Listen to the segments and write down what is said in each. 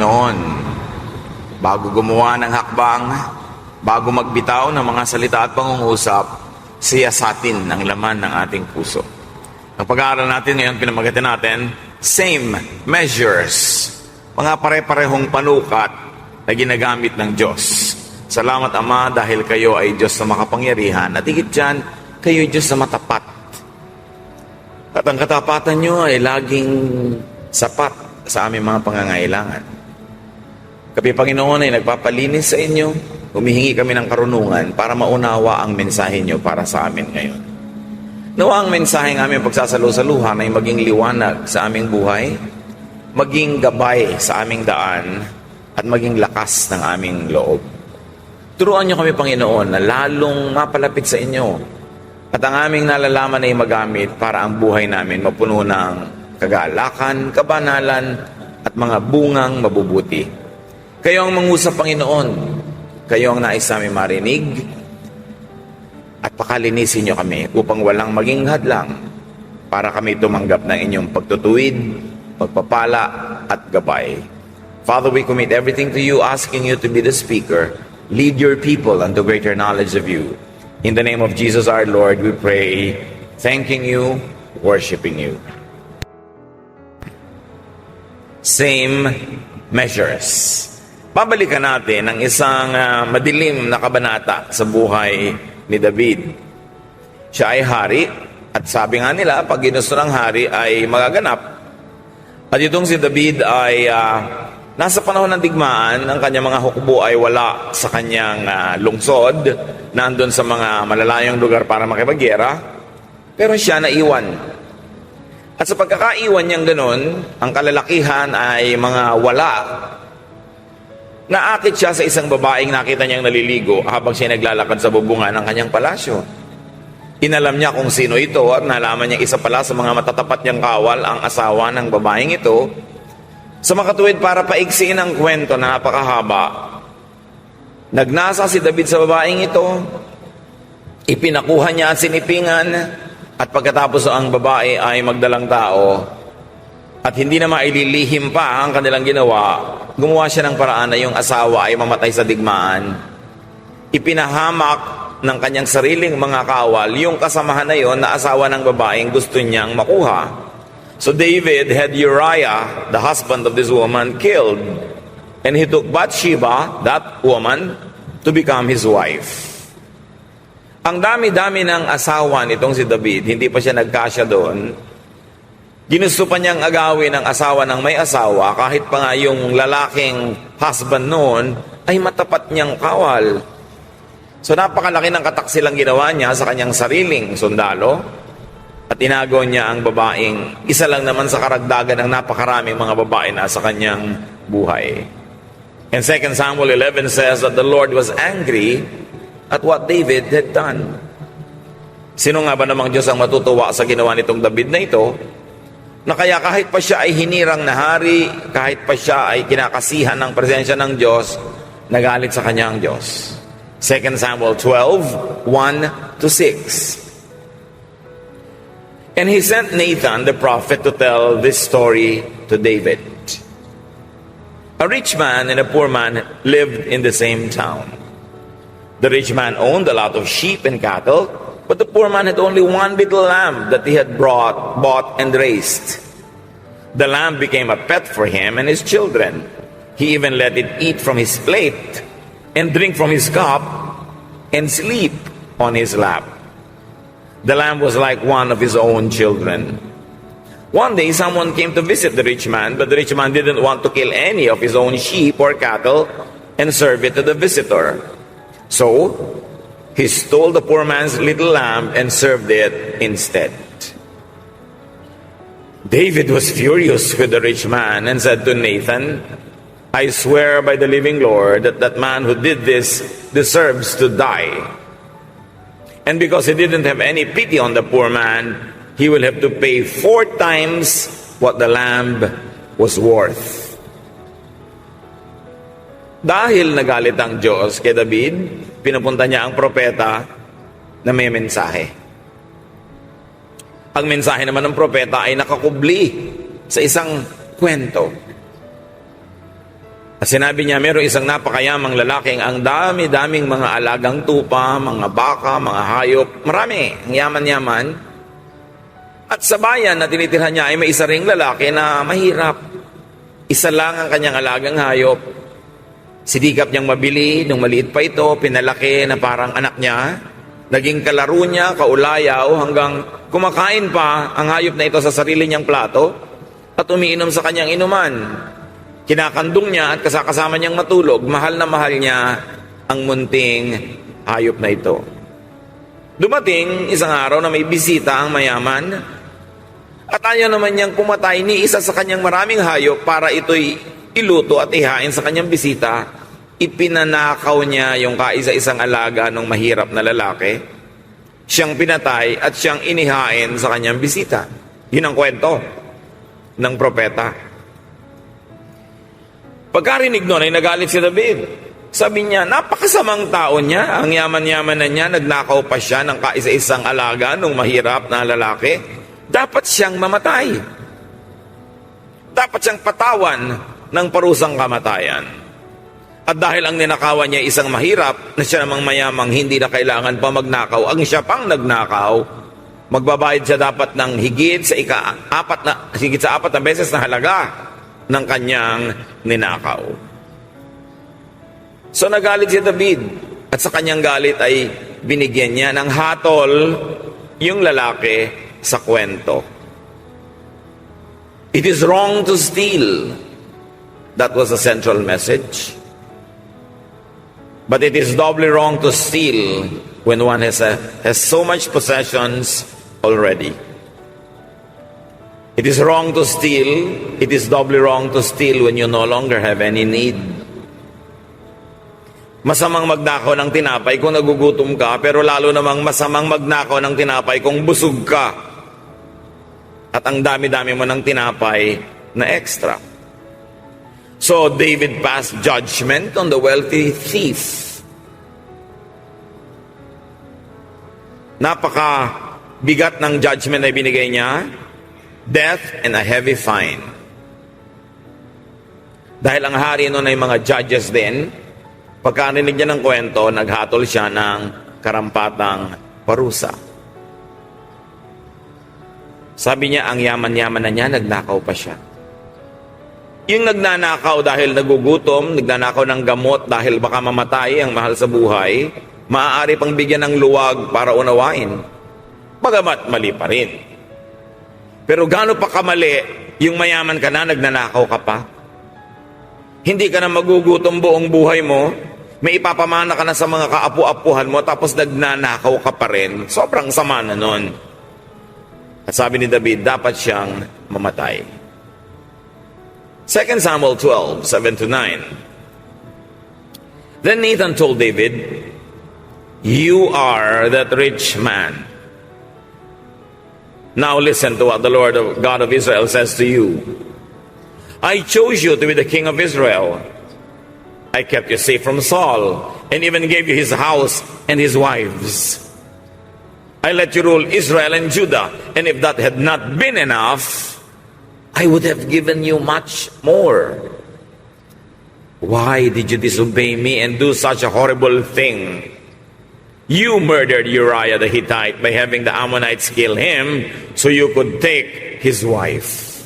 Noon, bago gumawa ng hakbang, bago magbitaw ng mga salita at pangungusap, siyasatin ang laman ng ating puso. Ang pag-aaral natin ngayon, pinamagatin natin, same measures, mga pare-parehong panukat na ginagamit ng Diyos. Salamat Ama dahil kayo ay Diyos na makapangyarihan at higit dyan, kayo ay Diyos na matapat. At ang katapatan nyo ay laging sapat sa aming mga pangangailangan. Kami, Panginoon, ay nagpapalinis sa inyo. Humihingi kami ng karunungan para maunawa ang mensahe nyo para sa amin ngayon. Nawa ang mensahe ng aming pagsasalusaluhan ay maging liwanag sa aming buhay, maging gabay sa aming daan, at maging lakas ng aming loob. Turuan nyo kami, Panginoon, na lalong mapalapit sa inyo at ang aming nalalaman ay magamit para ang buhay namin mapuno ng kagalakan, kabanalan, at mga bungang mabubuti. Kayo ang mangusap, Panginoon. Kayo ang nais namin marinig at pakalinisin nyo kami upang walang maging hadlang para kami tumanggap ng inyong pagtutuwid, pagpapala at gabay. Father, we commit everything to you, asking you to be the speaker. Lead your people unto greater knowledge of you. In the name of Jesus our Lord, we pray, thanking you, worshiping you. Same measures. Babalikan natin ang isang madilim na kabanata sa buhay ni David. Siya ay hari at sabi nga nila, pag ginusto ng hari ay magaganap. At itong si David ay nasa panahon ng digmaan, ang kanyang mga hukbo ay wala sa kanyang lungsod, nandun sa mga malalayong lugar para makipagyera, pero siya naiwan. At sa pagkakaiwan niyang ganun, ang kalalakihan ay mga wala. Naakit siya sa isang babaeng nakita niyang naliligo habang siya naglalakad sa bubungan ng kanyang palasyo. Inalam niya kung sino ito at nalaman niya isa pala sa mga matatapat niyang kawal ang asawa ng babaeng ito. Sa makatuwid para paigsiin ang kwento na napakahaba, nagnasa si David sa babaeng ito, ipinakuha niya at sinipingan, at pagkatapos ang babae ay magdalang tao, at hindi na maililihim pa ang kanilang ginawa, gumawa siya ng paraan na yung asawa ay mamatay sa digmaan. Ipinahamak ng kanyang sariling mga kawal yung kasamahan na yon na asawa ng babaeng gusto niyang makuha. So David had Uriah, the husband of this woman, killed. And he took Bathsheba, that woman, to become his wife. Ang dami-dami ng asawa nitong si David, hindi pa siya nagkasya doon. Ginusto pa niyang agawin ang asawa ng may asawa kahit pa nga yung lalaking husband noon ay matapat niyang kawal. So napakalaki ng kataksilang ginawa niya sa kanyang sariling sundalo at inagaw niya ang babaeng isa lang naman sa karagdagan ng napakaraming mga babae na sa kanyang buhay. And 2 Samuel 11 says that the Lord was angry at what David had done. Sino nga ba namang Diyos ang matutuwa sa ginawa nitong David na ito? Na kaya kahit pa siya ay hinirang na hari, kahit pa siya ay kinakasihan ng presensya ng Diyos, nagalit sa kanya ang Diyos. 2 Samuel 12, 1-6. And he sent Nathan the prophet to tell this story to David. A rich man and a poor man lived in the same town. The rich man owned a lot of sheep and cattle, but the poor man had only one little lamb that he had bought and raised. The lamb became a pet for him and his children. He even let it eat from his plate and drink from his cup and sleep on his lap. The lamb was like one of his own children. One day someone came to visit the rich man, but the rich man didn't want to kill any of his own sheep or cattle and serve it to the visitor. So he stole the poor man's little lamb and served it instead. David was furious with the rich man and said to Nathan, I swear by the living Lord that that man who did this deserves to die. And because he didn't have any pity on the poor man, he will have to pay 4 times what the lamb was worth. Dahil nagalit ang Diyos kay David, pinupunta niya ang propeta na may mensahe. Ang mensahe naman ng propeta ay nakakubli sa isang kwento. At sinabi niya, mayroong isang napakayamang lalaking ang dami-daming mga alagang tupa, mga baka, mga hayop, marami, ang yaman-yaman. At sa bayan na tinitirhan niya ay may isa ring lalaki na mahirap. Isa lang ang kanyang alagang hayop. Sidikap niyang mabili, nung maliit pa ito, pinalaki na parang anak niya. Naging kalaro niya, kaulayaw, hanggang kumakain pa ang hayop na ito sa sarili niyang plato at umiinom sa kanyang inuman. Kinakandong niya at kasama niyang matulog. Mahal na mahal niya ang munting hayop na ito. Dumating isang araw na may bisita ang mayaman at ayaw naman niyang pumatay ni isa sa kanyang maraming hayop para ito'y iluto at ihain sa kanyang bisita. Ipinanakaw niya yung kaisa-isang alaga ng mahirap na lalaki. Siyang pinatay at siyang inihain sa kanyang bisita. Yun ang kwento ng propeta. Pagkarinig nun ay nagalit si David. Sabi niya, napakasamang tao niya. Ang yaman-yaman na niya, nagnakaw pa siya ng kaisa-isang alaga ng mahirap na lalaki. Dapat siyang mamatay. Dapat siyang patawan ng parusang kamatayan. At dahil ang ninakawan niya isang mahirap, na siya namang mayamang hindi na kailangan pa magnakaw, ang siya pang nagnakaw, magbabayad siya dapat ng higit sa apat na beses na halaga ng kanyang ninakaw. So nagalit si David at sa kanyang galit ay binigyan niya ng hatol yung lalaki sa kwento. It is wrong to steal. That was the central message. But it is doubly wrong to steal when one has so much possessions already. It is wrong to steal. It is doubly wrong to steal when you no longer have any need. Masamang magnakaw ng tinapay kung nagugutom ka, pero lalo namang masamang magnakaw ng tinapay kung busog ka. At ang dami-dami mo ng tinapay na extra. So David passed judgment on the wealthy thief. Napaka-bigat ng judgment na binigay niya. Death and a heavy fine. Dahil ang hari noon ay mga judges din, pagkarinig niya ng kwento, naghatol siya ng karampatang parusa. Sabi niya, ang yaman-yaman na niya, nagnakaw pa siya. Yung nagnanakaw dahil nagugutom, nagnanakaw ng gamot dahil baka mamatay ang mahal sa buhay, maaari pang bigyan ng luwag para unawain. Bagamat mali pa rin. Pero gaano pa kamali, yung mayaman ka na, nagnanakaw ka pa? Hindi ka na magugutom buong buhay mo, may ipapamana ka na sa mga kaapu-apuhan mo, tapos nagnanakaw ka pa rin. Sobrang sama na nun. At sabi ni David, dapat siyang mamatay. 2 Samuel 12, 7-9. Then Nathan told David, "You are that rich man. Now listen to what the Lord God of Israel says to you. I chose you to be the king of Israel. I kept you safe from Saul, and even gave you his house and his wives. I let you rule Israel and Judah, and if that had not been enough, I would have given you much more. Why did you disobey me and do such a horrible thing? You murdered Uriah the Hittite by having the Ammonites kill him so you could take his wife."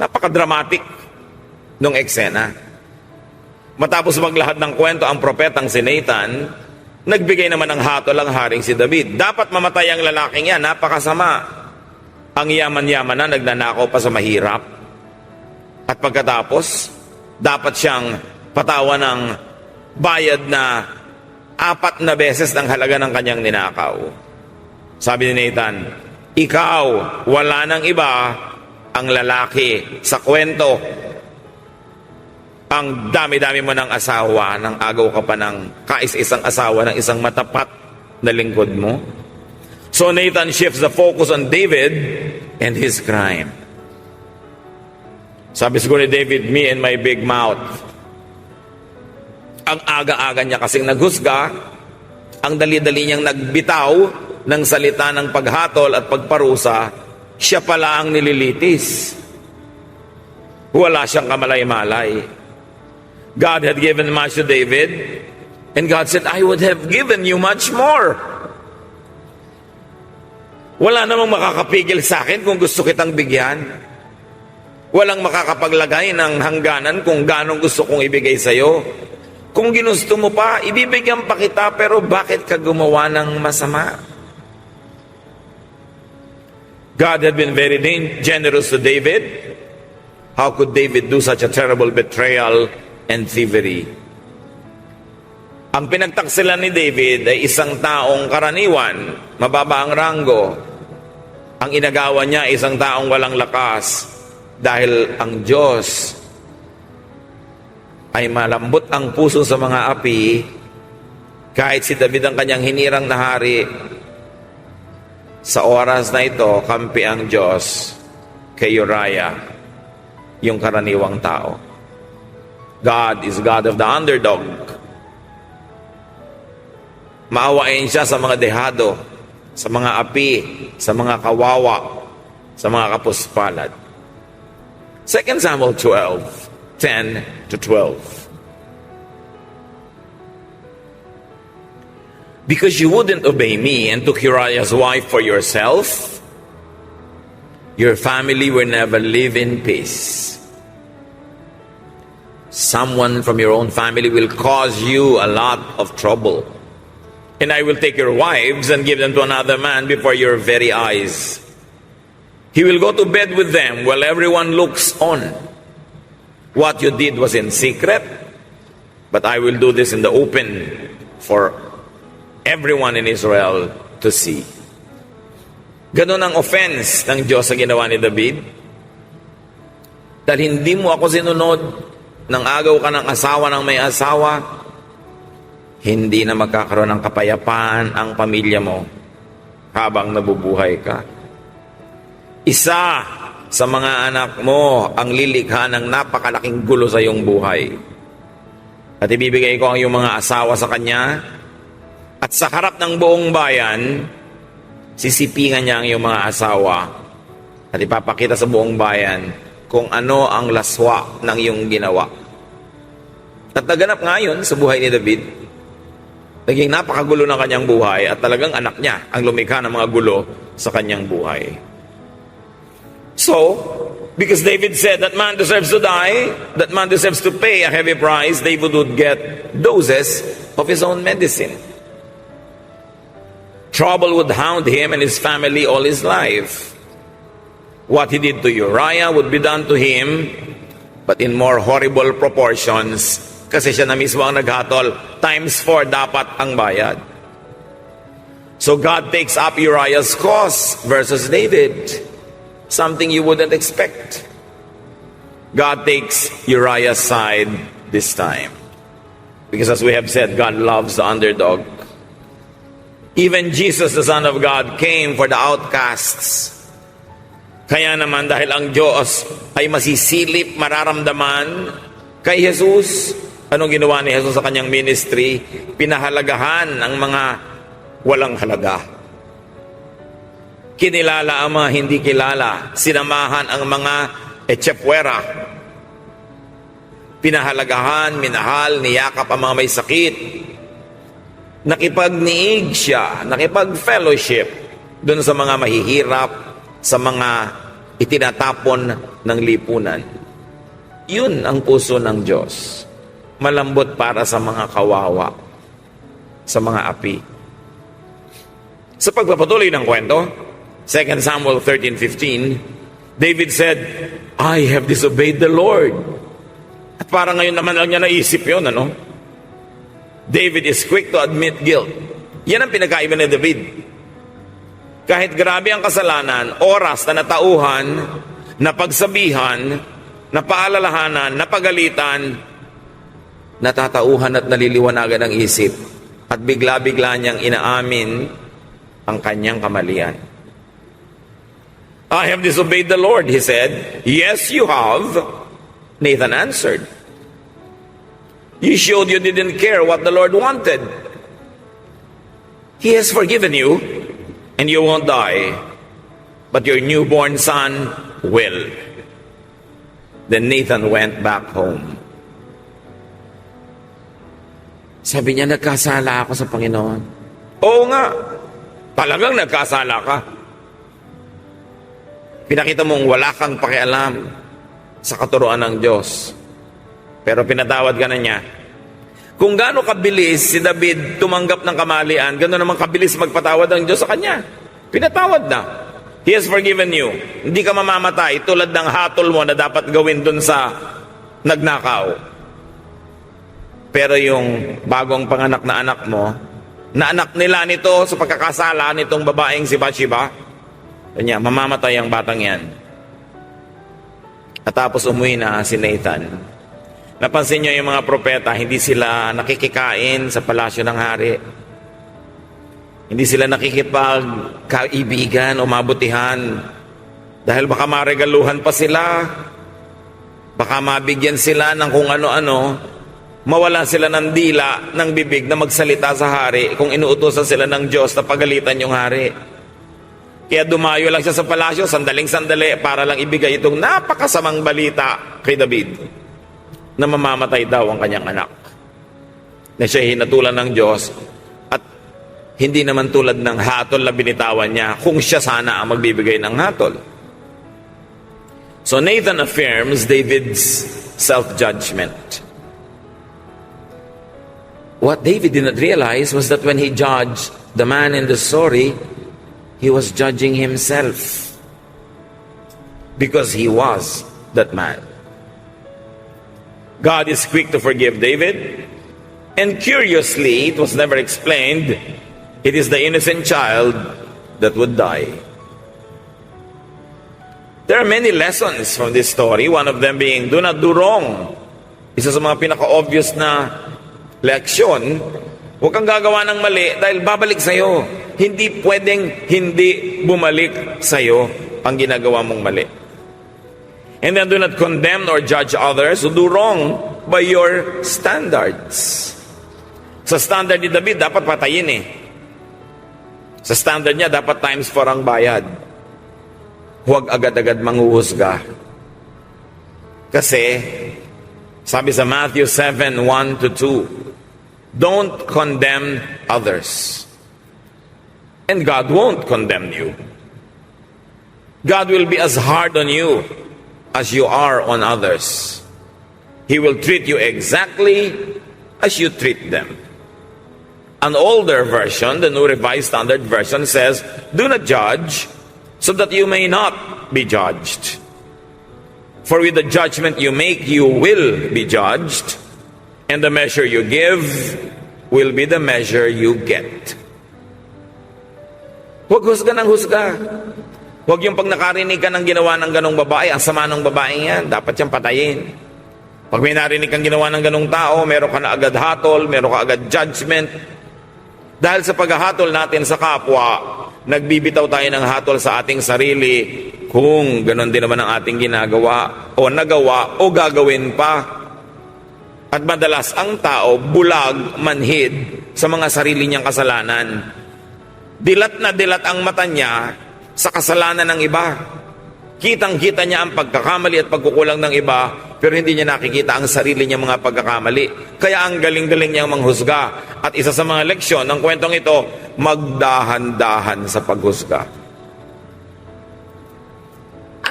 Napaka-dramatic nung eksena. Matapos maglahad ng kwento ang propetang si Nathan, nagbigay naman ng hatol ang haring si David. Dapat mamatay ang lalaking yan, napakasama. Ang yaman-yaman na, nagnanakaw pa sa mahirap. At pagkatapos, dapat siyang patawan ng bayad na 4 na beses ng halaga ng kanyang ninakaw. Sabi ni Nathan, ikaw, wala nang iba, ang lalaki sa kwento. Ang dami-dami mo ng asawa, ng agaw ka pa ng kais-isang asawa ng isang matapat na lingkod mo. So Nathan shifts the focus on David and his crime. Sabi siguro ni David, me and my big mouth. Ang aga-aga niya kasing naghusga, ang dali-dali niyang nagbitaw ng salita ng paghatol at pagparusa, siya pala ang nililitis. Wala siyang kamalay-malay. God had given much to David, and God said, I would have given you much more. Wala namang makakapigil sa akin kung gusto kitang bigyan. Walang makakapaglagay ng hangganan kung ganong gusto kong ibigay sa'yo. Kung ginusto mo pa, ibibigyan pa kita, pero bakit ka gumawa ng masama? God had been very generous to David. How could David do such a terrible betrayal and thievery? Ang pinagtaksilan ni David ay isang taong karaniwan, mababa ang ranggo. Ang inagawa niya ay isang taong walang lakas dahil ang Diyos ay malambot ang puso sa mga api. Kahit si David ang kanyang hinirang na hari, sa oras na ito, kampi ang Diyos kay Uriah, yung karaniwang tao. God is God of the underdog. Maawain siya sa mga dehado, sa mga api, sa mga kawawa, sa mga kapuspalad. 2 Samuel 12:10-12. Because you wouldn't obey me and took Uriah's wife for yourself, your family will never live in peace. Someone from your own family will cause you a lot of trouble. And I will take your wives and give them to another man before your very eyes. He will go to bed with them while everyone looks on. What you did was in secret, but I will do this in the open for everyone in Israel to see. Ganon ang offense ng Diyos sa ginawa ni David. Dahil hindi mo ako sinunod, nang agaw ka ng asawa ng may asawa, hindi na magkakaroon ng kapayapaan ang pamilya mo habang nabubuhay ka. Isa sa mga anak mo ang lilikha ng napakalaking gulo sa iyong buhay. At ibibigay ko ang iyong mga asawa sa kanya, at sa harap ng buong bayan, sisipingan niya ang iyong mga asawa at ipapakita sa buong bayan kung ano ang laswa ng iyong ginawa. At naganap ngayon sa buhay ni David. Naging napakagulo ng kanyang buhay at talagang anak niya ang lumikha ng mga gulo sa kanyang buhay. So, because David said that man deserves to die, that man deserves to pay a heavy price, David would get doses of his own medicine. Trouble would hound him and his family all his life. What he did to Uriah would be done to him, but in more horrible proportions, kasi siya na mismo ang naghatol, times 4 dapat ang bayad. So God takes up Uriah's cause versus David. Something you wouldn't expect. God takes Uriah's side this time. Because as we have said, God loves the underdog. Even Jesus, the Son of God, came for the outcasts. Kaya naman dahil ang Diyos ay masisilip, mararamdaman kay Jesus, anong ginawa ni Jesus sa kanyang ministry? Pinahalagahan ang mga walang halaga. Kinilala ang mga hindi kilala. Sinamahan ang mga echepwera. Pinahalagahan, minahal, niyakap ang mga may sakit. Nakipagniig siya, nakipag-fellowship dun sa mga mahihirap, sa mga itinatapon ng lipunan. Yun ang puso ng Diyos. Malambot para sa mga kawawa, sa mga api. Sa pagpapatuloy ng kwento, 2 Samuel 13:15, David said, I have disobeyed the Lord. At parang ngayon naman lang niya naisip yun, ano? David is quick to admit guilt. Yan ang pinagkaiba ni David. Kahit grabe ang kasalanan, oras na natauhan, napagsabihan, napaalalahanan, napagalitan, natatauhan at naliliwanagan ang isip at bigla-bigla niyang inaamin ang kanyang kamalian. I have disobeyed the Lord, he said. Yes, you have, Nathan answered. You showed you didn't care what the Lord wanted. He has forgiven you, and you won't die, but your newborn son will. Then Nathan went back home. Sabi niya, nagkasala ako sa Panginoon. Oo nga, talagang nagkasala ka. Pinakita mong wala kang pakialam sa katuruan ng Diyos. Pero pinatawad ka na niya. Kung gaano kabilis si David tumanggap ng kamalian, gano'n naman kabilis magpatawad ng Diyos sa kanya. Pinatawad na. He has forgiven you. Hindi ka mamamatay tulad ng hatol mo na dapat gawin dun sa nagnakaw. Pero yung bagong panganak na anak mo, na anak nila nito sa pagkakasala nitong babaeng si Bathsheba, kanya, mamamatay ang batang yan. At tapos umuwi na si Nathan. Napansin niyo yung mga propeta, hindi sila nakikikain sa palasyo ng hari. Hindi sila nakikipagkaibigan o mabutihan. Dahil baka maregaluhan pa sila, baka mabigyan sila ng kung ano-ano, mawala sila ng dila, ng bibig na magsalita sa hari kung inuutosan sila ng Diyos na pagalitan yung hari. Kaya dumayo lang siya sa palasyo, sandaling-sandali, para lang ibigay itong napakasamang balita kay David na mamamatay daw ang kanyang anak. Na siya hinatulan ng Diyos at hindi naman tulad ng hatol na binitawan niya kung siya sana ang magbibigay ng hatol. So Nathan affirms David's self-judgment. What David did not realize was that when he judged the man in the story, he was judging himself. Because he was that man. God is quick to forgive David. And curiously, it was never explained, it is the innocent child that would die. There are many lessons from this story. One of them being, do not do wrong. Isa sa mga pinaka-obvious na leksyon, huwag kang gagawa ng mali dahil babalik sa'yo. Hindi pwedeng hindi bumalik sa'yo ang ginagawa mong mali. And then do not condemn or judge others who do wrong by your standards. Sa standard ni David, dapat patayin eh. Sa standard niya, dapat times 4 ang bayad. Huwag agad-agad manghuhusga. Kasi, sabi sa Matthew 7:1-2, don't condemn others. And God won't condemn you. God will be as hard on you as you are on others. He will treat you exactly as you treat them. An older version, the New Revised Standard Version, says, do not judge so that you may not be judged. For with the judgment you make, you will be judged, and the measure you give will be the measure you get. Huwag husga ng husga. Huwag yung pag nakarinig ka ng ginawa ng ganong babae, ang sama ng babaeng yan, dapat siyang patayin. Pag may narinig kang ginawa ng ganong tao, meron ka na agad hatol, meron ka agad judgment. Dahil sa paghahatol natin sa kapwa, nagbibitaw tayo ng hatol sa ating sarili kung ganon din naman ang ating ginagawa o nagawa o gagawin pa. At madalas ang tao bulag, manhid sa mga sarili niyang kasalanan. Dilat na dilat ang mata niya sa kasalanan ng iba. Kitang-kita niya ang pagkakamali at pagkukulang ng iba, pero hindi niya nakikita ang sarili niyang mga pagkakamali. Kaya ang galing-galing niyang manghusga. At isa sa mga leksyon ng kwentong ito, magdahan-dahan sa paghusga.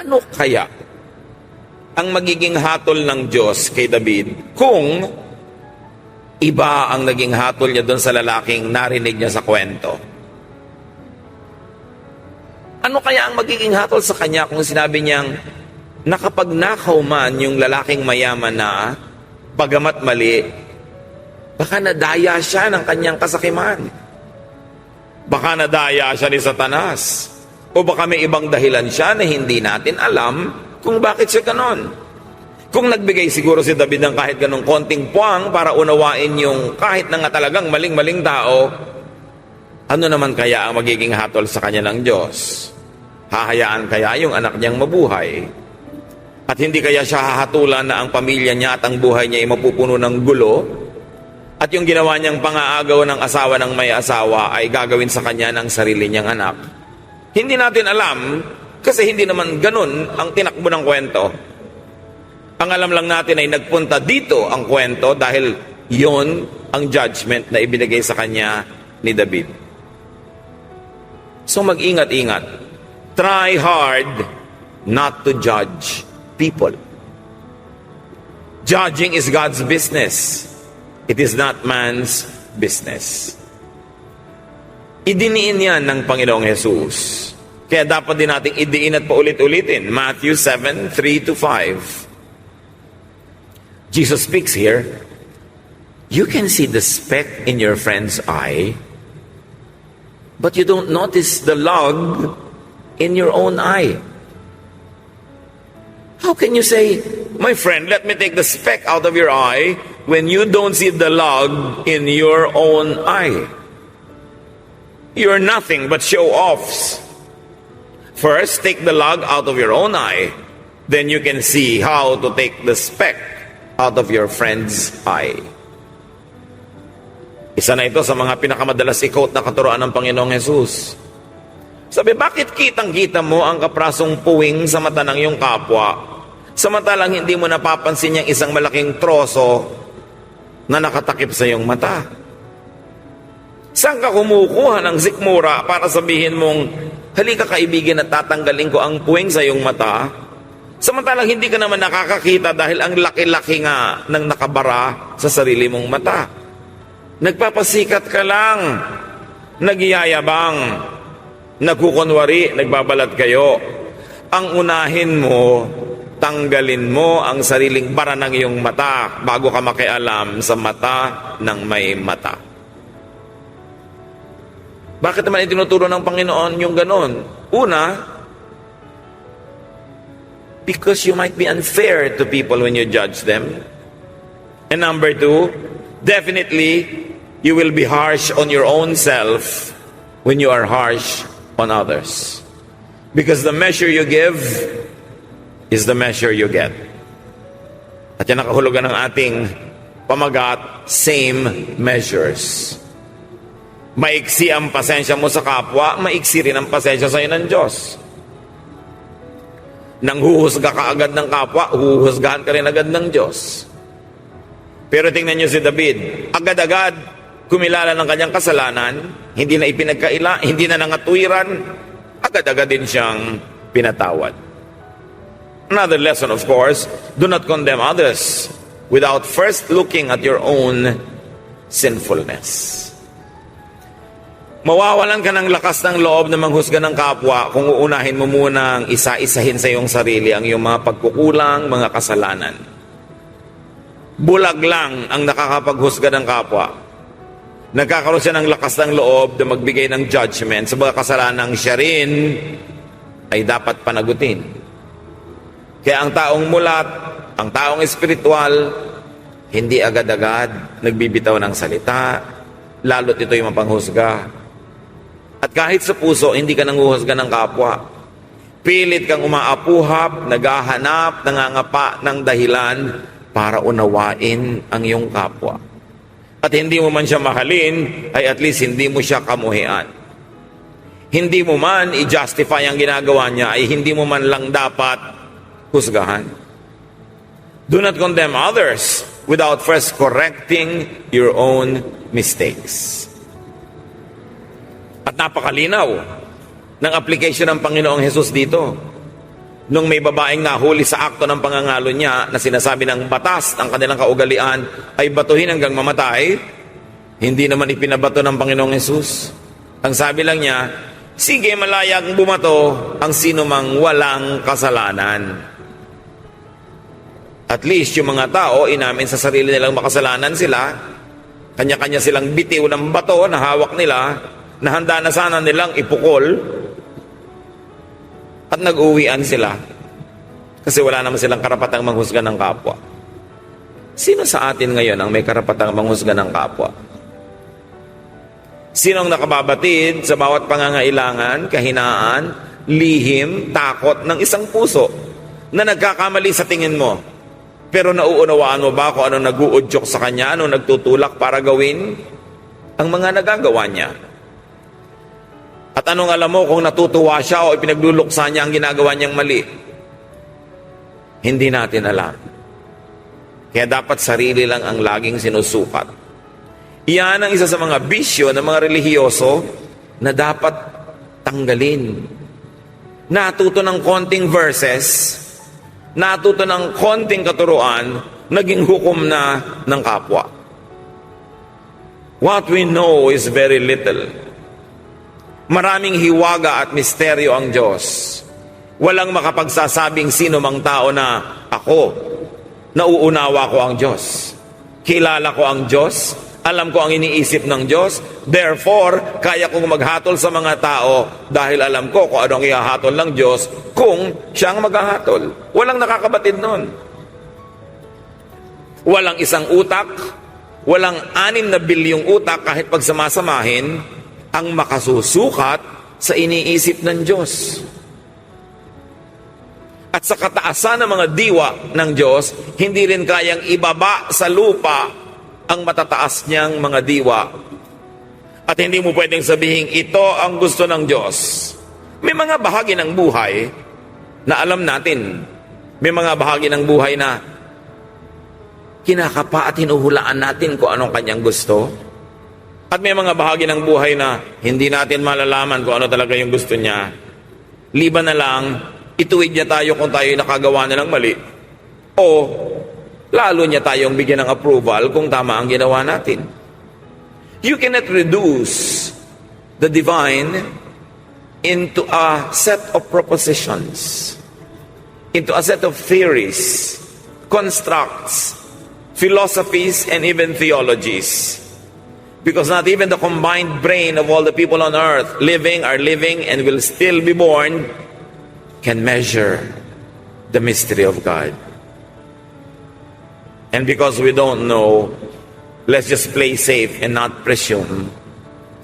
Ano kaya ang magiging hatol ng Diyos kay David kung iba ang naging hatol niya doon sa lalaking narinig niya sa kwento? Ano kaya ang magiging hatol sa kanya kung sinabi niyang nakapagnakaw man yung lalaking mayaman na bagamat mali, baka nadaya siya ng kanyang kasakiman. Baka nadaya siya ni Satanas. O baka may ibang dahilan siya na hindi natin alam kung bakit siya ganon. Kung nagbigay siguro si David ng kahit ganong konting puwang para unawain yung kahit na nga talagang maling-maling tao, ano naman kaya ang magiging hatol sa kanya ng Diyos? Hahayaan kaya yung anak niyang mabuhay? At hindi kaya siya hahatulan na ang pamilya niya at ang buhay niya ay mapupuno ng gulo? At yung ginawa niyang pangaagaw ng asawa ng may asawa ay gagawin sa kanya ng sarili niyang anak? Hindi natin alam kasi hindi naman ganun ang tinakbo ng kwento. Ang alam lang natin ay nagpunta dito ang kwento dahil yon ang judgment na ibinigay sa kanya ni David. So mag-ingat-ingat. Try hard not to judge people. Judging is God's business. It is not man's business. Idiniin yan ng Panginoong Jesus. Kaya dapat din nating idiin at paulit-ulitin. Matthew 7:3-5. Jesus speaks here. You can see the speck in your friend's eye, but you don't notice the log in your own eye. How can you say, my friend, let me take the speck out of your eye when you don't see the log in your own eye? You're nothing but show-offs. First, take the log out of your own eye. Then you can see how to take the speck out of your friend's eye. Isa na ito sa mga pinakamadalas i-quote na katuroan ng Panginoong Jesus. Sabi, bakit kitang-kita mo ang kaprasong puwing sa mata ng iyong kapwa, samantalang hindi mo napapansin yung isang malaking troso na nakatakip sa iyong mata? Saan ka kumukuha ng sikmura para sabihin mong, halika kaibigan at tatanggalin ko ang puwing sa iyong mata, samantalang hindi ka naman nakakakita dahil ang laki-laki nga ng nakabara sa sarili mong mata? Nagpapasikat ka lang, nagyayabang, nagkukunwari, nagbabalat kayo. Ang unahin mo, tanggalin mo ang sariling bara ng iyong mata bago ka makialam sa mata ng may mata. Bakit naman itinuturo ng Panginoon yung ganon? Una, because you might be unfair to people when you judge them. And number two, definitely, you will be harsh on your own self when you are harsh on others. Because the measure you give is the measure you get. At yan nakahulugan ng ating pamagat, same measures. Maiksi ang pasensya mo sa kapwa, maiksi rin ang pasensya sa iyo ng Diyos. Nang huhusga ka agad ng kapwa, huhusgahan ka rin agad ng Diyos. Pero tingnan niyo si David, agad-agad kumilala ng kanyang kasalanan, hindi na ipinagkaila, hindi na nangatwiran, agad-agad din siyang pinatawad. Another lesson, of course, do not condemn others without first looking at your own sinfulness. Mawawalan ka ng lakas ng loob na manghusga ng kapwa kung uunahin mo munang isa-isahin sa iyong sarili ang iyong mga pagkukulang, mga kasalanan. Bulag lang ang nakakapaghusga ng kapwa. Nagkakaroon siya ng lakas ng loob na magbigay ng judgment sa mga kasalanang siya rin ay dapat panagutin. Kaya ang taong mulat, ang taong espiritual, hindi agad-agad nagbibitaw ng salita, lalo't ito'y mapanghusga. At kahit sa puso, hindi ka nanguhusga ng kapwa. Pilit kang umaapuhap, naghahanap, nangangapa ng dahilan para unawain ang iyong kapwa. At hindi mo man siya mahalin, ay at least hindi mo siya kamuhian. Hindi mo man i-justify ang ginagawa niya, ay hindi mo man lang dapat husgahan. Do not condemn others without first correcting your own mistakes. At napakalinaw ng application ng Panginoong Jesus dito. Nung may babaeng nahuli sa akto ng pangangalo niya na sinasabi ng batas ng kanilang kaugalian ay batuhin hanggang mamatay, hindi naman ipinabato ng Panginoong Jesus. Ang sabi lang niya, sige, malayang bumato ang sino mang walang kasalanan. At least yung mga tao, inamin sa sarili nilang makasalanan sila, kanya-kanya silang bitiw ng bato na hawak nila, na handa na sana nilang ipukol, at nag-uwian sila kasi wala naman silang karapatang manghusga ng kapwa. Sino sa atin ngayon ang may karapatang manghusga ng kapwa? Sino ang nakababatid sa bawat pangangailangan, kahinaan, lihim, takot ng isang puso na nagkakamali sa tingin mo, pero nauunawaan mo ba kung ano nag-uudyok sa kanya, ano nagtutulak para gawin ang mga nagagawa niya? At anong alam mo kung natutuwa siya o ipinagluluksa niya ang ginagawa niyang mali? Hindi natin alam. Kaya dapat sarili lang ang laging sinusukat. Iyan ang isa sa mga bisyo ng mga relihiyoso na dapat tanggalin. Natuto ng konting verses, natuto ng konting katuruan, naging hukom na ng kapwa. What we know is very little. Maraming hiwaga at misteryo ang Diyos. Walang makapagsasabing sino mang tao na ako, nauunawa ko ang Diyos. Kilala ko ang Diyos, alam ko ang iniisip ng Diyos, therefore, kaya kong maghatol sa mga tao dahil alam ko kung anong ihahatol ng Diyos kung siyang maghahatol. Walang nakakabatid nun. Walang isang utak, walang 6 na bilyong utak kahit pagsamasamahin ang makasusukat sa iniisip ng Diyos. At sa kataasan ng mga diwa ng Diyos, hindi rin kayang ibaba sa lupa ang matataas niyang mga diwa. At hindi mo pwedeng sabihin, ito ang gusto ng Diyos. May mga bahagi ng buhay na alam natin. May mga bahagi ng buhay na kinakapa at hinuhulaan natin kung anong kanyang gusto. At may mga bahagi ng buhay na hindi natin malalaman kung ano talaga yung gusto niya. Liban na lang, ituwid niya tayo kung tayo nakagawa na ng mali. O lalo niya tayong bigyan ng approval kung tama ang ginawa natin. You cannot reduce the divine into a set of propositions, into a set of theories, constructs, philosophies, and even theologies. Because not even the combined brain of all the people on earth are living, and will still be born, can measure the mystery of God. And because we don't know, let's just play safe and not presume,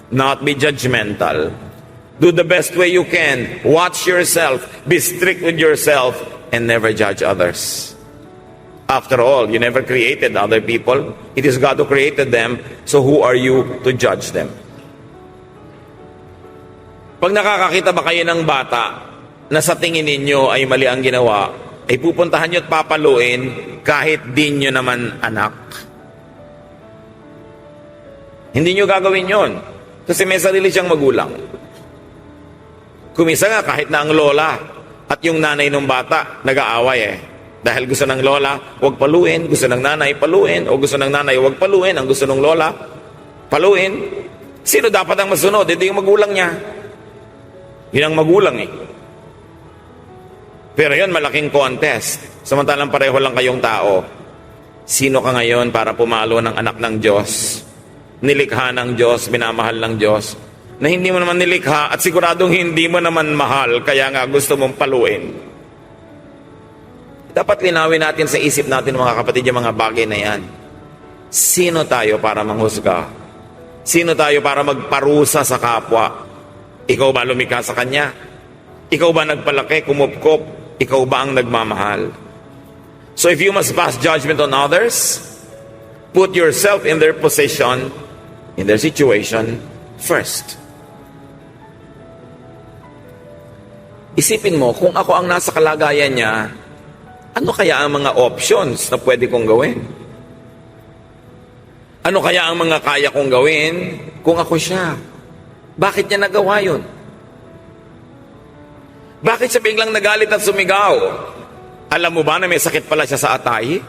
not be judgmental. Do the best way you can. Watch yourself, be strict with yourself, and never judge others. After all, you never created other people. It is God who created them, so who are you to judge them? Pag nakakakita ba kayo ng bata na sa tingin ninyo ay mali ang ginawa, ay pupuntahan nyo at papaluin kahit di nyo naman anak? Hindi nyo gagawin yon kasi may sarili siyang magulang. Kumisa nga kahit na ang lola at yung nanay ng bata nag-aaway dahil gusto ng lola, huwag paluin. Gusto ng nanay, paluin. O gusto ng nanay, huwag paluin. Ang gusto ng lola, paluin. Sino dapat ang masunod? Hindi yung magulang niya. Yun ang magulang eh. Pero yun, malaking contest. Samantalang pareho lang kayong tao. Sino ka ngayon para pumalo ng anak ng Diyos? Nilikha ng Diyos, minamahal ng Diyos, na hindi mo naman nilikha at siguradong hindi mo naman mahal, kaya nga gusto mong paluin. Dapat linawin natin sa isip natin, mga kapatid, yung mga bagay na yan. Sino tayo para manghusga? Sino tayo para magparusa sa kapwa? Ikaw ba lumikha sa kanya? Ikaw ba nagpalaki, kumupkop? Ikaw ba ang nagmamahal? So if you must pass judgment on others, put yourself in their position, in their situation first. Isipin mo, kung ako ang nasa kalagayan niya, ano kaya ang mga options na pwede kong gawin? Ano kaya ang mga kaya kong gawin kung ako siya? Bakit niya nagawa yun? Bakit siya biglang nagalit at sumigaw? Alam mo ba na may sakit pala siya sa atay?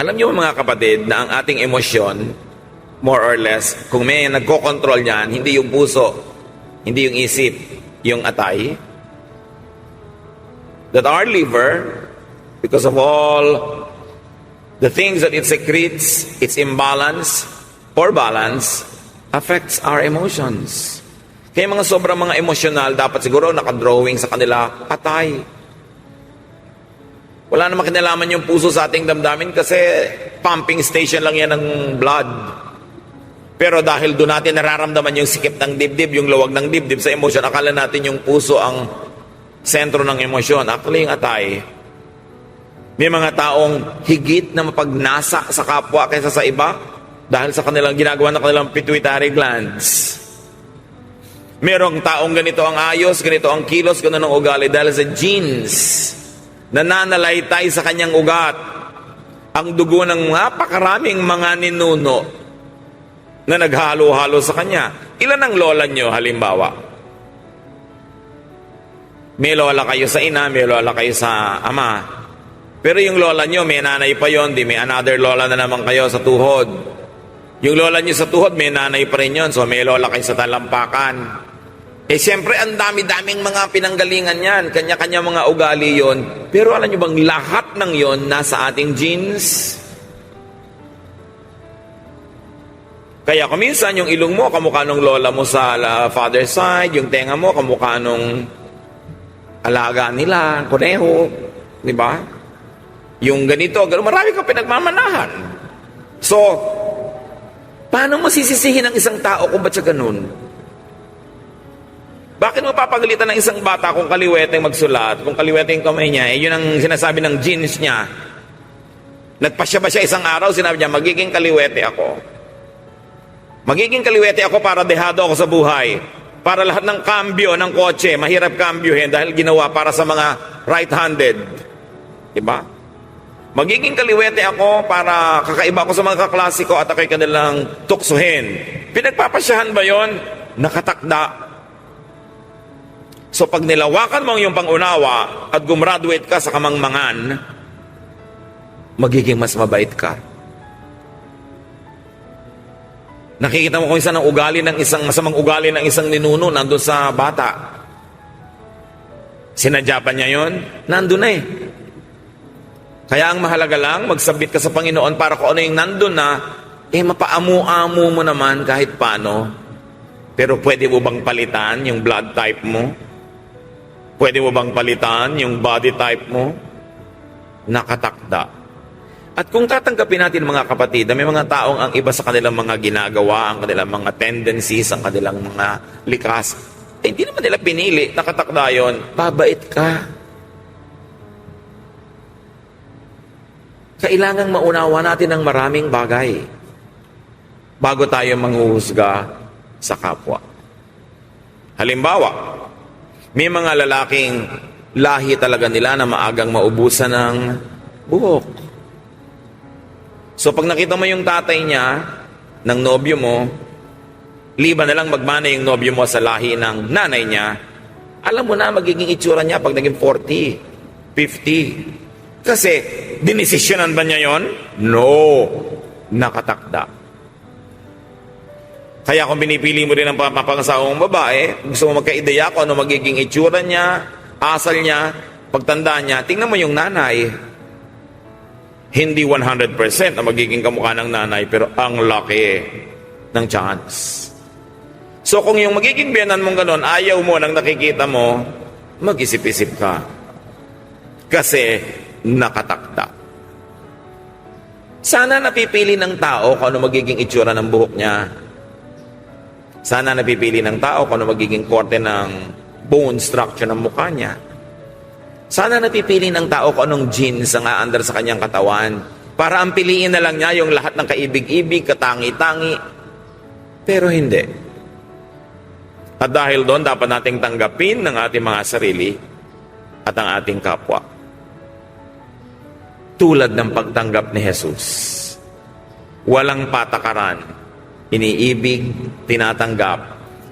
Alam niyo mga kapatid na ang ating emosyon, more or less, kung may nagkokontrol niyan, hindi yung puso, hindi yung isip, yung atay. That our liver, because of all the things that it secretes, its imbalance or balance, affects our emotions. Kaya mga sobrang mga emosyonal, dapat siguro nakadrawing sa kanila atay. Wala namang kinalaman yung puso sa ating damdamin kasi pumping station lang yan ng blood. Pero dahil doon natin nararamdaman yung sikip ng dibdib, yung luwag ng dibdib sa emosyon, akala natin yung puso ang sentro ng emosyon. Actually, yung atay. May mga taong higit na mapagnasa sa kapwa kaysa sa iba dahil sa kanilang ginagawa ng kanilang pituitary glands. Merong taong ganito ang ayos, ganito ang kilos, ganito ang ugali dahil sa genes nananalaytay sa kanyang ugat ang dugo ng napakaraming mga ninuno na naghalo-halo sa kanya. Ilan ang lola nyo, halimbawa? May lola kayo sa ina, may lola kayo sa ama. Pero yung lola nyo, may nanay pa yon, di may another lola na naman kayo sa tuhod. Yung lola nyo sa tuhod, may nanay pa rin yun, so may lola kayo sa talampakan. Eh siyempre, ang dami-daming mga pinanggalingan yan, kanya-kanya mga ugali yon. Pero alam nyo bang lahat ng yon nasa ating genes? Kaya kuminsan yung ilong mo, kamukha nung lola mo sa father's side, yung tenga mo, kamukha nung alaga nila, kuneho, di ba? Yung ganito, marami kang pinagmamanahan. So, paano mo sisisihin ang isang tao kung ba't siya ganun? Bakit mo papagalitan ng isang bata kung kaliwete magsulat, kung kaliwete yung kamay niya, yun ang sinasabi ng genes niya. Nagpasya ba siya isang araw, sinabi niya, magiging kaliwete ako. Magiging kaliwete ako para dehado ako sa buhay. Para lahat ng kambyo ng kotse, mahirap kambyohin dahil ginawa para sa mga right-handed. Diba? Magiging kaliwete ako para kakaiba ako sa mga kaklase ko at ako'y kanilang tuksuhin. Pinagpapasyahan ba yon? Nakatakda. So pag nilawakan mo ang iyong pangunawa at gumraduate ka sa kamangmangan, magiging mas mabait ka. Nakikita mo kung isa ng ugali ng isang masamang ugali ng isang ninuno nandun sa bata. Sinadya pa niya yun? Nandun na eh. Kaya ang mahalaga lang, magsabit ka sa Panginoon para kung ano yung nandun na, mapaamu-amu mo naman kahit paano. Pero pwede mo bang palitan yung blood type mo? Pwede mo bang palitan yung body type mo? Nakatakda. At kung tatanggapin natin mga kapatid, may mga taong ang iba sa kanilang mga ginagawa, ang kanilang mga tendencies, ang kanilang mga likas, hindi naman nila pinili, nakatakda yun, babait ka. Kailangang maunawa natin ang maraming bagay bago tayo manghuhusga sa kapwa. Halimbawa, may mga lalaking lahi talaga nila na maagang maubusan ng buhok. So pag nakita mo yung tatay niya, ng nobyo mo, liban na lang magmana yung nobyo mo sa lahi ng nanay niya, alam mo na magiging itsura niya pag naging 40, 50. Kasi, dinesisyonan ba niya yon? No. Nakatakda. Kaya kung pinipili mo rin ang papangasawang babae, gusto mo magka-ideya kung ano magiging itsura niya, asal niya, pagtanda niya, tingnan mo yung nanay. Hindi 100% na magiging kamukha ng nanay, pero ang laki ng chance. So kung yung magiging biyanan mong ganon, ayaw mo nang nakikita mo, mag-isip-isip ka. Kasi nakatakda. Sana napipili ng tao kung ano magiging itsura ng buhok niya. Sana napipili ng tao kung ano magiging korte ng bone structure ng mukha niya. Sana napipili ng tao kung anong genes ang aandar sa kanyang katawan. Para ang piliin na lang niya yung lahat ng kaibig-ibig, katangi-tangi. Pero hindi. At dahil doon, dapat nating tanggapin ng ating mga sarili at ang ating kapwa. Tulad ng pagtanggap ni Jesus. Walang patakaran. Iniibig, tinatanggap.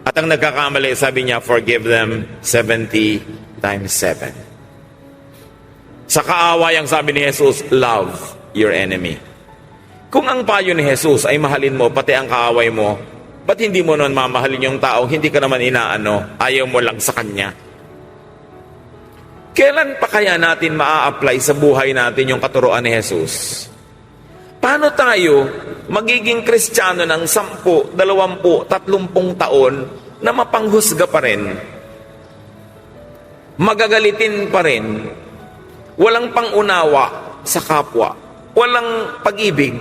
At ang nagkakamali, sabi niya, forgive them 70 times 7. Sa kaawayang sabi ni Jesus, love your enemy. Kung ang payo ni Jesus ay mahalin mo, pati ang kaaway mo, ba't hindi mo naman mamahalin yung tao, hindi ka naman inaano, ayaw mo lang sa kanya? Kailan pa kaya natin maa-apply sa buhay natin yung katuroan ni Jesus? Paano tayo magiging Kristiyano ng 10, 20, 30 taon na mapanghusga pa rin? Magagalitin pa rin? Walang pangunawa sa kapwa? Walang pag-ibig?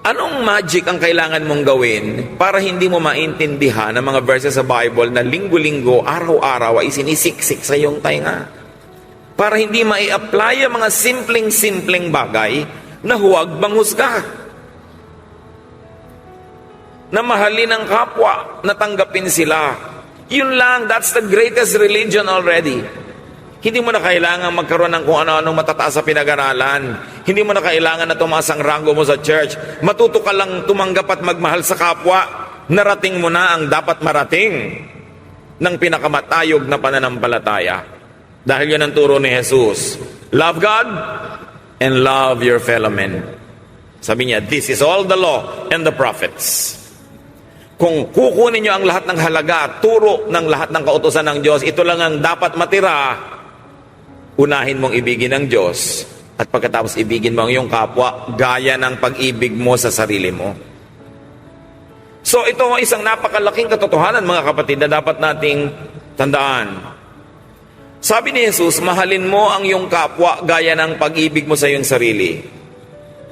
Anong magic ang kailangan mong gawin para hindi mo maintindihan ang mga verses sa Bible na linggo-linggo, araw-araw ay sinisiksik sa iyong tainga? Para hindi mai-apply ang mga simpleng-simpleng bagay na huwag manghusga. Na mahalin ang kapwa, na tanggapin sila. Yun lang, that's the greatest religion already. Hindi mo na kailangan magkaroon ng kung ano-anong matataas sa pinag-aralan. Hindi mo na kailangan na tumaas ang ranggo mo sa church. Matuto ka lang tumanggap at magmahal sa kapwa. Narating mo na ang dapat marating ng pinakamatayog na pananampalataya. Dahil yun ang turo ni Jesus. Love God and love your fellow men. Sabi niya, this is all the law and the prophets. Kung kukunin niyo ang lahat ng halaga, turo ng lahat ng kautusan ng Diyos, ito lang ang dapat matira. Unahin mong ibigin ang Diyos at pagkatapos ibigin mo ang iyong kapwa gaya ng pag-ibig mo sa sarili mo. So ito ang isang napakalaking katotohanan mga kapatid na dapat nating tandaan. Sabi ni Jesus, mahalin mo ang iyong kapwa gaya ng pag-ibig mo sa iyong sarili.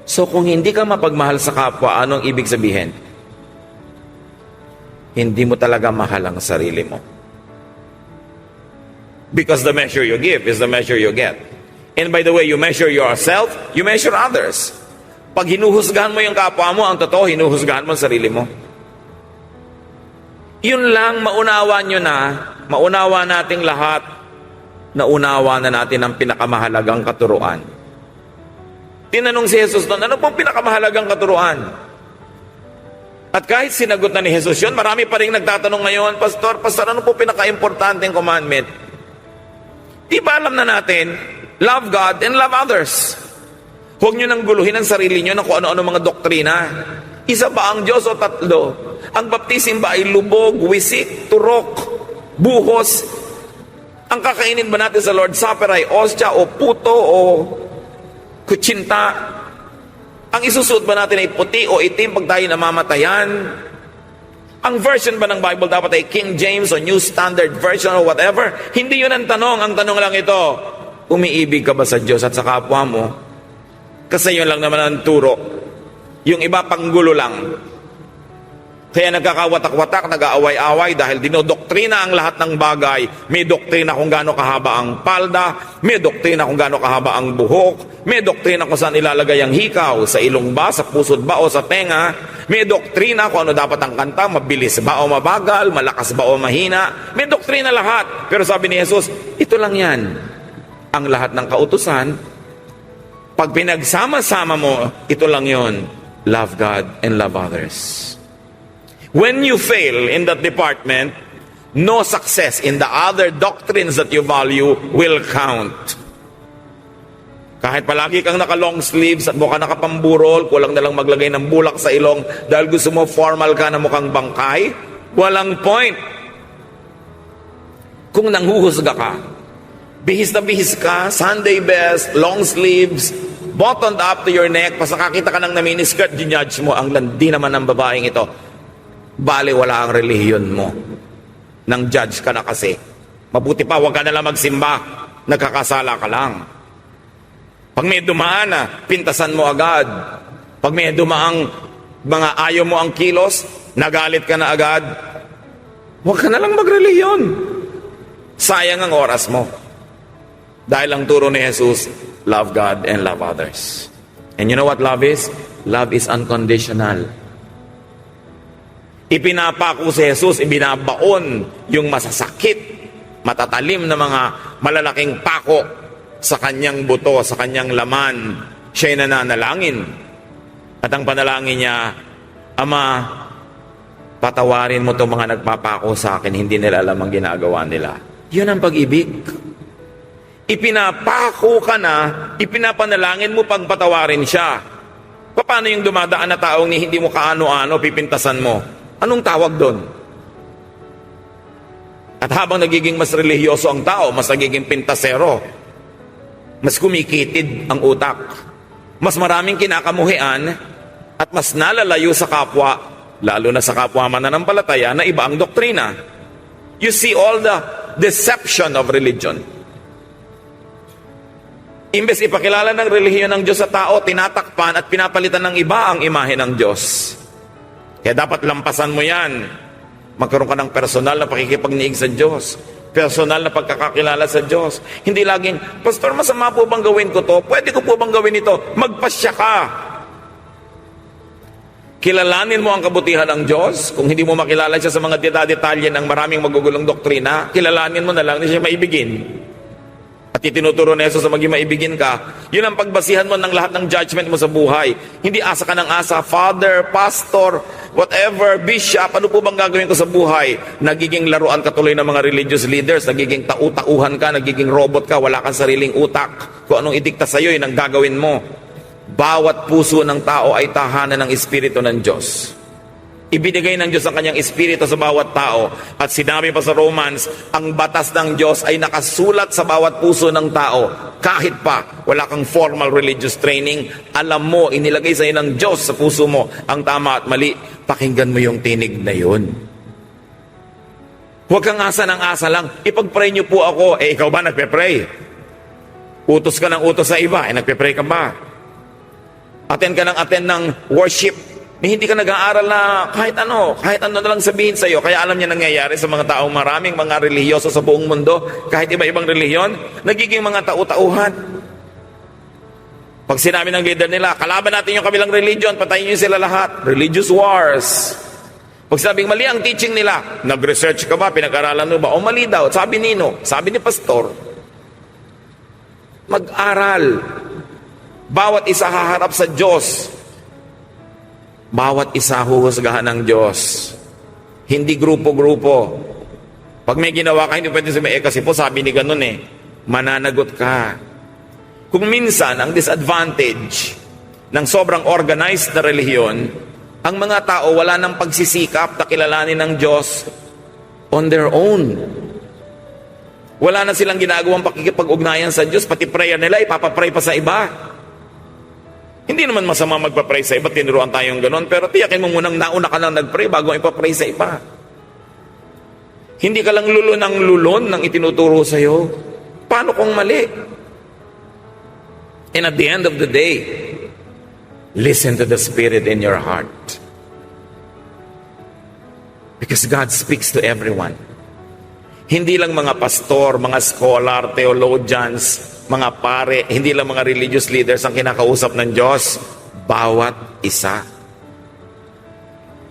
So kung hindi ka mapagmahal sa kapwa, anong ibig sabihin? Hindi mo talaga mahal ang sarili mo. Because the measure you give is the measure you get. And by the way, you measure yourself, you measure others. Pag hinuhusgahan mo yung kapwa mo, ang totoo, hinuhusgahan mo ang sarili mo. Yun lang, maunawa nyo na, maunawa nating lahat, naunawa na natin ang pinakamahalagang katuruan. Tinanong si Jesus doon, ano pong pinakamahalagang katuruan? At kahit sinagot na ni Jesus yun, marami pa rin nagtatanong ngayon, Pastor, ano po pinaka-importanteng commandment? Di ba alam na natin, love God and love others. Huwag nyo nang guluhin ang sarili nyo ng kung ano-ano mga doktrina. Isa ba ang Diyos o tatlo? Ang baptism ba ay lubog, wisik, turok, buhos? Ang kakainin ba natin sa Lord's Supper ay ostya o puto o kutsinta? Ang isusuot ba natin ay puti o itim pag tayo namamatayan? Ang version ba ng Bible dapat ay King James o New Standard Version o whatever? Hindi yun ang tanong. Ang tanong lang ito, umiibig ka ba sa Diyos at sa kapwa mo? Kasi yun lang naman ang turo. Yung iba panggulo lang. Kaya nagkakawatak-watak, nag-aaway-away dahil dinodoktrina ang lahat ng bagay. May doktrina kung gaano kahaba ang palda, may doktrina kung gaano kahaba ang buhok, may doktrina kung saan ilalagay ang hikaw, sa ilong ba, sa pusod ba o sa tenga, may doktrina kung ano dapat ang kanta, mabilis ba o mabagal, malakas ba o mahina, may doktrina lahat. Pero sabi ni Jesus, ito lang yan. Ang lahat ng kautusan, pag pinagsama-sama mo, ito lang yon. Love God and love others. When you fail in that department, no success in the other doctrines that you value will count. Kahit palagi kang naka-long sleeves at mukha nakapamburol, kulang na lang maglagay ng bulak sa ilong dahil gusto mo formal ka na mukhang bangkay, walang point. Kung nanghuhusga ka, bihis na bihis ka, Sunday best, long sleeves, buttoned up to your neck, pas nakakita ka ng naminiskirt, ginudge mo, ang landi naman ng babaeng ito. Bale, wala ang relihiyon mo. Nang judge ka na kasi. Mabuti pa, huwag ka nalang magsimba. Nagkakasala ka lang. Pag may dumaan na, pintasan mo agad. Pag may dumaang mga ayaw mo ang kilos, nagalit ka na agad. Huwag ka nalang magrelihiyon. Sayang ang oras mo. Dahil ang turo ni Jesus, love God and love others. And you know what love is? Love is unconditional. Ipinapako si Jesus, ibinabaon yung masasakit, matatalim na mga malalaking pako sa kanyang buto, sa kanyang laman. Siya'y nananalangin. At ang panalangin niya, Ama, patawarin mo itong mga nagpapako sa akin, hindi nila alam ang ginagawa nila. Yun ang pag-ibig. Ipinapako ka na, ipinapanalangin mo pag patawarin siya. Paano yung dumadaan na taong hindi mo kaano-ano, pipintasan mo? Anong tawag doon? At habang nagiging mas relihiyoso ang tao, mas nagiging pintasero, mas kumikitid ang utak, mas maraming kinakamuhian, at mas nalalayo sa kapwa, lalo na sa kapwa mananampalataya, na iba ang doktrina. You see all the deception of religion. Imbes ipakilala ng relihiyon ng Diyos sa tao, tinatakpan at pinapalitan ng iba ang imahe ng Diyos. Kaya dapat lampasan mo yan. Magkaroon ka ng personal na pakikipagniig sa Diyos. Personal na pagkakakilala sa Diyos. Hindi laging, Pastor, masama po bang gawin ko to? Pwede ko po bang gawin ito? Magpasya ka. Kilalanin mo ang kabutihan ng Diyos. Kung hindi mo makilala siya sa mga detalye ng maraming magugulong doktrina, kilalanin mo na lang na siya maibigin. at itinuturo ni Jesus na maging maibigin ka, yun ang pagbasihan mo ng lahat ng judgment mo sa buhay. Hindi asa ka ng asa, father, pastor, whatever, bishop, ano po bang gagawin ko sa buhay? Nagiging laruan ka tuloy ng mga religious leaders, nagiging tauhan ka, nagiging robot ka, wala kang sariling utak. Kung anong idikta sa'yo, yun ang gagawin mo. Bawat puso ng tao ay tahanan ng Espiritu ng Diyos. Ibinigay ng Diyos ang kanyang Espiritu sa bawat tao. At sinabi pa sa Romans, ang batas ng Diyos ay nakasulat sa bawat puso ng tao. Kahit pa wala kang formal religious training, alam mo, inilagay sa iyo ng Diyos sa puso mo ang tama at mali. Pakinggan mo yung tinig na yun. Huwag kang asa ng asa lang. Ipag-pray niyo po ako. Ikaw ba nagpe-pray? Utos ka ng utos sa iba. Nagpe-pray ka ba? Attend ka ng attend ng worship. Hindi ka nag-aaral na kahit ano na lang sabihin sa iyo. Kaya alam niya nangyayari sa mga taong maraming mga relihiyoso sa buong mundo, kahit iba-ibang relihiyon, nagiging mga tau-tauhan. Pag sinabi ng leader nila, kalaban natin yung kabilang religion, patayin niyo sila lahat. Religious wars. Pag sabing mali ang teaching nila, nag-research ka ba, pinag-aralan mo ba? O mali daw, sabi nino, sabi ni pastor. Mag-aral. Bawat isa haharap sa Diyos. Bawat isa huhusgahan ng Diyos. Hindi grupo-grupo. Pag may ginawa ka, hindi pwede sabihin, kasi po sabi ni ganun mananagot ka. Kung minsan, ang disadvantage ng sobrang organized na relihiyon, ang mga tao wala nang pagsisikap na kilalanin ng Diyos on their own. Wala na silang ginagawang pakikipag-ugnayan sa Diyos, pati prayer nila, ipapapray pa sa iba. Hindi naman masama magpa-pray sa iba, tinuruan tayong gano'n, pero tiyakin mo munang nauna ka lang nag-pray bago ipapray sa iba. Hindi ka lang lulon ng itinuturo sa iyo. Paano kung mali? And at the end of the day, listen to the Spirit in your heart. Because God speaks to everyone. Hindi lang mga pastor, mga scholar, theologians, mga pare, hindi lang mga religious leaders ang kinakausap ng Diyos, bawat isa.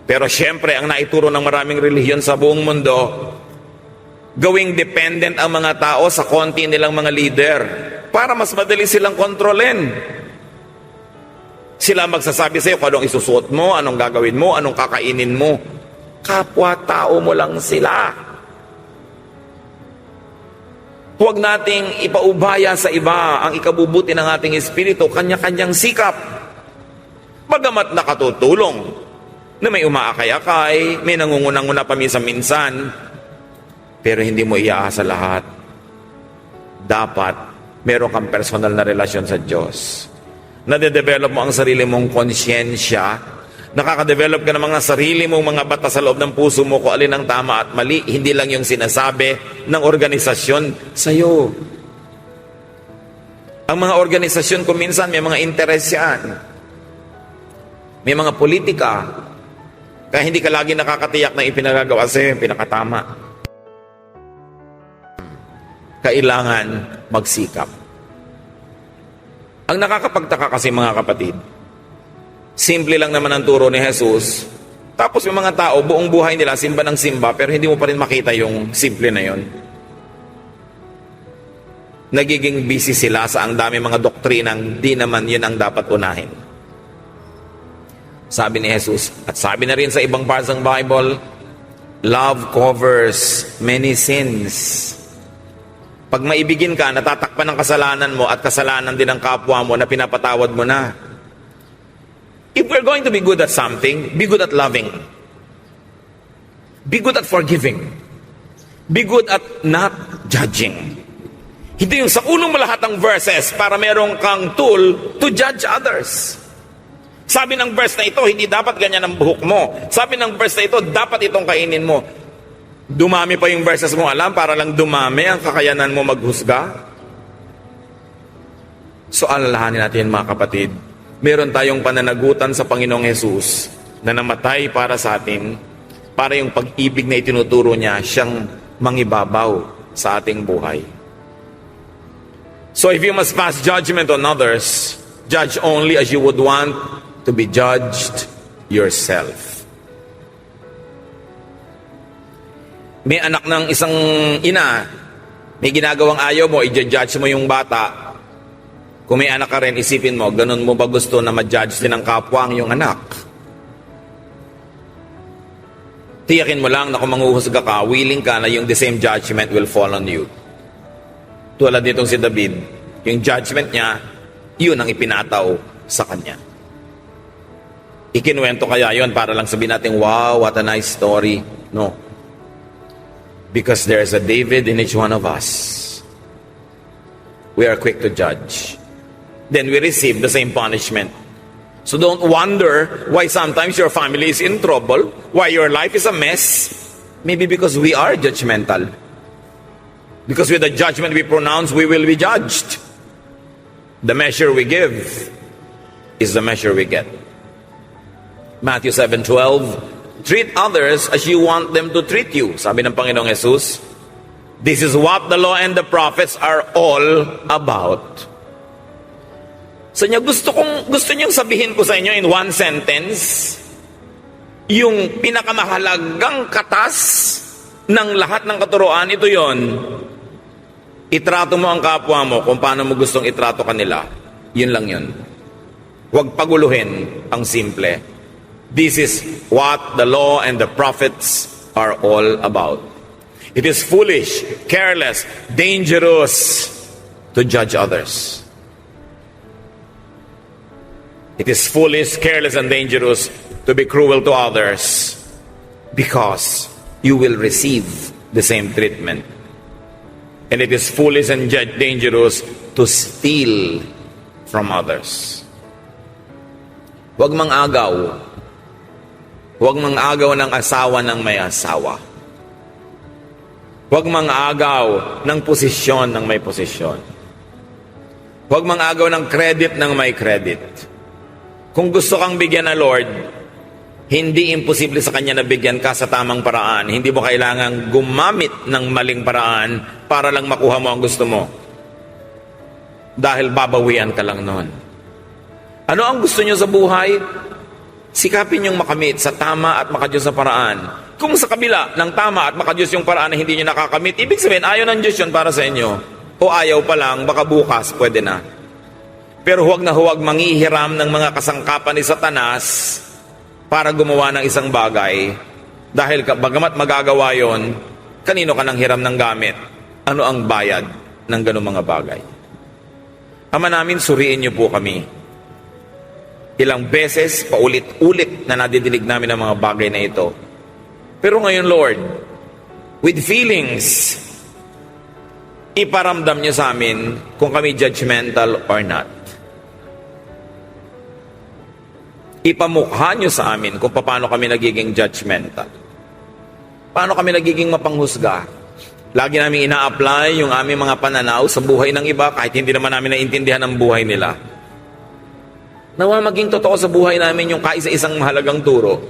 Pero syempre, ang naituro ng maraming relihiyon sa buong mundo, gawing dependent ang mga tao sa konti nilang mga leader para mas madali silang kontrolin. Sila magsasabi sa iyo kung anong isusuot mo, anong gagawin mo, anong kakainin mo. Kapwa-tao mo lang sila. Huwag nating ipaubaya sa iba ang ikabubuti ng ating espiritu, kanya-kanyang sikap. Bagamat nakatutulong na may umaakay-akay, may nangungunang-una paminsan-minsan, pero hindi mo iaasa lahat. Dapat meron kang personal na relasyon sa Diyos. Nade-develop mo ang sarili mong konsyensya. Nakaka-develop ka ng mga sarili mong mga batas sa loob ng puso mo kung alin ang tama at mali, hindi lang yung sinasabi ng organisasyon sa iyo. Ang mga organisasyon kung minsan may mga interes yan. May mga politika. Kaya hindi ka lagi nakakatiyak na ipinagagawa sa iyo yung pinakatama. Kailangan magsikap. Ang nakakapagtaka kasi mga kapatid, simple lang naman ang turo ni Jesus. Tapos yung mga tao, buong buhay nila, simba ng simba, pero hindi mo pa rin makita yung simple na yon. Nagiging busy sila sa ang dami mga doktrinang di naman yun ang dapat unahin. Sabi ni Jesus, at sabi na rin sa ibang parts ng Bible, love covers many sins. Pag maibigin ka, natatakpan ng kasalanan mo at kasalanan din ng kapwa mo na pinapatawad mo na. If we're going to be good at something, be good at loving. Be good at forgiving. Be good at not judging. Hindi yung sa ulong mo lahat ng verses para merong kang tool to judge others. Sabi ng verse na ito, hindi dapat ganyan ang buhok mo. Sabi ng verse na ito, dapat itong kainin mo. Dumami pa yung verses mo alam para lang dumami ang kakayanan mo maghusga. So alalahanin natin mga kapatid, meron tayong pananagutan sa Panginoong Jesus na namatay para sa atin, para yung pag-ibig na itinuturo niya siyang mangibabaw sa ating buhay. So if you must pass judgment on others, judge only as you would want to be judged yourself. May anak ng isang ina May ginagawang ayaw mo, i-judge mo yung bata. Kung may anak ka rin, isipin mo, ganun mo ba gusto na ma-judge din ng kapwa ang iyong anak? Tiyakin mo lang na kung manghuhusga ka, willing ka na yung the same judgment will fall on you. Tulad nitong si David, yung judgment niya, yun ang ipinataw sa kanya. Ikinuwento kaya yun para lang sabihin natin, wow, what a nice story. No. Because there's a David in each one of us. We are quick to judge. Then we receive the same punishment. So don't wonder why sometimes your family is in trouble, why your life is a mess. Maybe because we are judgmental. Because with the judgment we pronounce, we will be judged. The measure we give is the measure we get. Matthew 7:12, treat others as you want them to treat you. Sabi ng Panginoong Jesus, this is what the law and the prophets are all about. So gusto niyong sabihin ko sa inyo in one sentence, yung pinakamahalagang katas ng lahat ng katuruan, ito yon. Itrato mo ang kapwa mo kung paano mo gustong itrato kanila. Yun lang yun. Huwag paguluhin ang simple. This is what the law and the prophets are all about. It is foolish, careless, dangerous to judge others. It is foolish, careless, and dangerous to be cruel to others because you will receive the same treatment. And it is foolish and dangerous to steal from others. Huwag mang-agaw. Huwag mang-agaw ng asawa ng may asawa. Huwag mang-agaw ng posisyon ng may posisyon. Huwag mang-agaw ng credit ng may credit. Kung gusto kang bigyan ng Lord, hindi imposible sa Kanya na bigyan ka sa tamang paraan. Hindi mo kailangang gumamit ng maling paraan para lang makuha mo ang gusto mo. Dahil babawian ka lang noon. Ano ang gusto nyo sa buhay? Sikapin yung makamit sa tama at makadiyos na paraan. Kung sa kabila ng tama at makadiyos yung paraan na hindi nyo nakakamit, ibig sabihin, ayaw ng Diyos yun para sa inyo. O ayaw pa lang, baka bukas, pwede na. Pero huwag na huwag manghihiram ng mga kasangkapan ni Satanas para gumawa ng isang bagay. Dahil bagamat magagawa yon, kanino ka nang hiram ng gamit? Ano ang bayad ng ganung mga bagay? Ama namin, suriin niyo po kami. Ilang beses, paulit-ulit na nadidinig namin ang mga bagay na ito. Pero ngayon, Lord, with feelings, iparamdam niyo sa amin kung kami judgmental or not. Ipamukha nyo sa amin kung paano kami nagiging judgmental. Paano kami nagiging mapanghusga. Lagi namin ina-apply yung aming mga pananaw sa buhay ng iba kahit hindi naman namin naintindihan ang buhay nila. Nawa maging totoo sa buhay namin yung kaisa-isang mahalagang turo.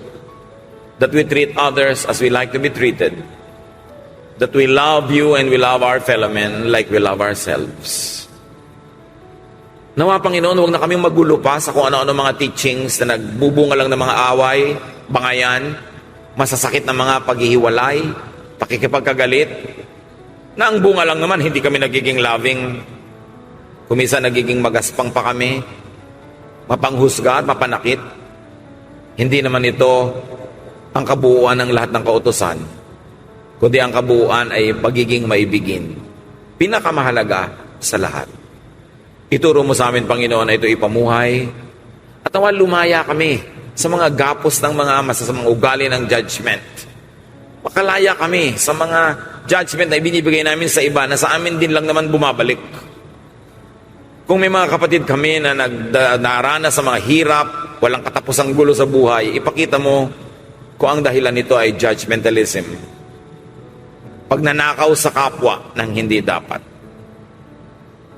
That we treat others as we like to be treated. That we love you and we love our fellow men like we love ourselves. Nawa, Panginoon, huwag na kaming magulo pa sa kung ano-ano mga teachings na nagbubunga lang ng mga away, bangayan, masasakit na mga paghihiwalay, pakikipagkagalit, na ang bunga lang naman, hindi kami nagiging loving, kumisa nagiging magaspang pa kami, mapanghusga at mapanakit. Hindi naman ito ang kabuuan ng lahat ng kautusan, kundi ang kabuuan ay pagiging maibigin. Pinakamahalaga sa lahat. Ituro mo sa amin, Panginoon, na ito ipamuhay. At nawa lumaya kami sa mga gapos ng mga sa mga ugali ng judgment. Makalaya kami sa mga judgment na ibinibigay namin sa iba na sa amin din lang naman bumabalik. Kung may mga kapatid kami na naranas sa mga hirap, walang katapusang gulo sa buhay, ipakita mo kung ang dahilan nito ay judgmentalism. Pagnanakaw sa kapwa ng hindi dapat.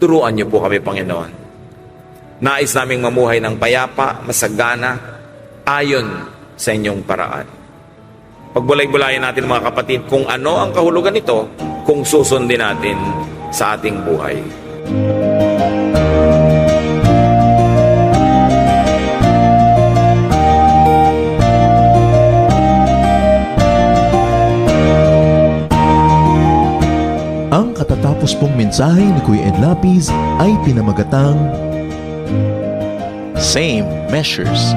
Turuan niyo po kami, Panginoon. Nais naming mamuhay ng payapa, masagana, ayon sa inyong paraan. Pagbulay-bulayan natin mga kapatid kung ano ang kahulugan nito kung susundin natin sa ating buhay. Ang katatapos pong mensahe ni Kuya Ed Lapis ay pinamagatang Same measures,